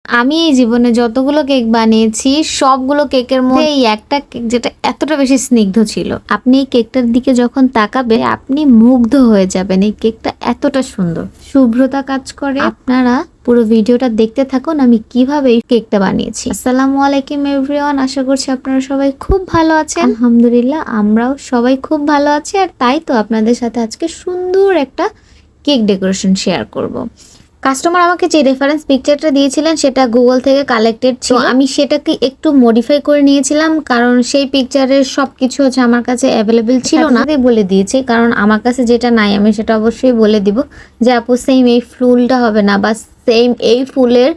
আমি এই জীবনে যতগুলো কেক বানিয়েছি সবগুলো কেকের মধ্যে এই একটা কেক যেটা এতটা বেশি স্নিগ্ধ ছিল, আপনি এই কেকটার দিকে যখন তাকাবেন আপনি মুগ্ধ হয়ে যাবেন। এই কেকটা এতটা সুন্দর, শুভ্রতা কাজ করে। আপনারা পুরো ভিডিওটা দেখতে থাকুন আমি কিভাবে এই কেকটা বানিয়েছি। আসসালামু আলাইকুম এভরিওয়ান, আশা করছি আপনারা সবাই খুব ভালো আছেন। আলহামদুলিল্লাহ আমরাও সবাই খুব ভালো আছি। আর তাই তো আপনাদের সাথে আজকে সুন্দর একটা কেক ডেকোরেশন শেয়ার করব। কাস্টমার আমাকে যে রেফারেন্স পিকচারটা দিয়েছিলেন সেটা গুগল থেকে কালেক্টেড ছিল, আমি সেটাকে একটু মডিফাই করে নিয়েছিলাম কারণ সেই পিকচারের সবকিছু হচ্ছে আমার কাছে অ্যাভেলেবেল ছিল না। বলে দিয়েছি কারণ আমার কাছে যেটা নাই আমি সেটা অবশ্যই বলে দিব যে আপু সেম এই ফুলটা হবে না বা সেম এই ফুলের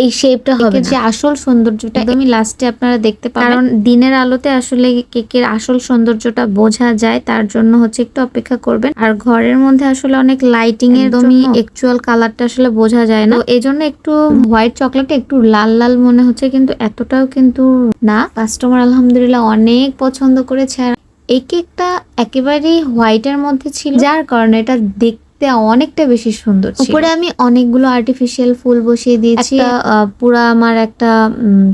এই শেপটা হবে না। যে আসল সৌন্দর্যটা একদমই লাস্টে আপনারা দেখতে পাবেন, কারণ দিনের আলোতে আসলে কেকের আসল সৌন্দর্যটা বোঝা যায়, তার জন্য হচ্ছে একটু অপেক্ষা করবেন। আর ঘরের মধ্যে আসলে অনেক লাইটিং এর একদমই অ্যাকচুয়াল কালারটা আসলে বোঝা যায় না, এই জন্য একটু হোয়াইট চকলেটটা একটু লাল লাল মনে হচ্ছে, কিন্তু এতটাও কিন্তু না। কাস্টমার আলহামদুলিল্লাহ অনেক পছন্দ করেছে। আর এই কেকটা একেবারেই হোয়াইটের মধ্যে ছিল, যার কারণে এটা দেখতে অনেকটা বেশি সুন্দর ছিল। উপরে আমি অনেকগুলো আর্টিফিশিয়াল ফুল বসিয়ে দিয়েছি। পুরা আমার একটা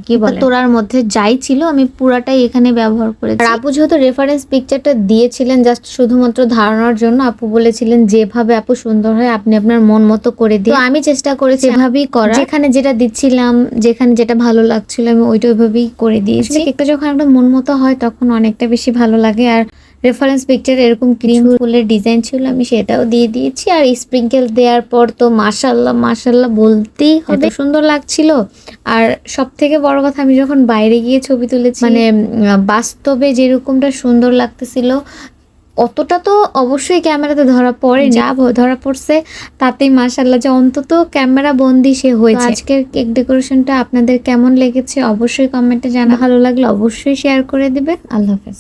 কি বলে তোড়ার মধ্যে যাই ছিল আমি পুরাটাই এখানে ব্যবহার করেছি। আর আপু যেহেতু রেফারেন্স পিকচারটা দিয়েছিলেন জাস্ট শুধুমাত্র ধারণার জন্য, আপু বলেছিলেন যেভাবে আপু সুন্দর হয় আপনি আপনার মন মতো করে দিন। আমি চেষ্টা করেছি এভাবেই করা, যেখানে যেটা দিচ্ছিলাম যেখানে যেটা ভালো লাগছিল আমি ওইটা ওইভাবেই করে দিয়েছি। কেকটা যখন একটা মন মতো হয় তখন অনেকটা বেশি ভালো লাগে। আর রেফারেন্স পিকচার এরকম ক্রিম ফুলের ডিজাইন ছিল, আমি সেটাও দিয়ে দিয়েছি। আর স্প্রিঙ্কেল দেওয়ার পর তো মাশাল্লাহ মাশাল্লাহ বলতেই হবে, সুন্দর লাগছিল। আর সব থেকে বড় কথা, আমি যখন বাইরে গিয়ে ছবি তুলেছি মানে বাস্তবে যেরকমটা সুন্দর লাগতেছিল অতটা তো অবশ্যই ক্যামেরাতে ধরা পড়ে, যা ধরা পড়ছে তাতেই মাশাল্লাহ যে অন্তত ক্যামেরা বন্দি সে হয়েছে। আজকের কেক ডেকোরেশনটা আপনাদের কেমন লেগেছে অবশ্যই কমেন্টে জানা, ভালো লাগলে অবশ্যই শেয়ার করে দিবেন। আল্লাহ হাফেজ।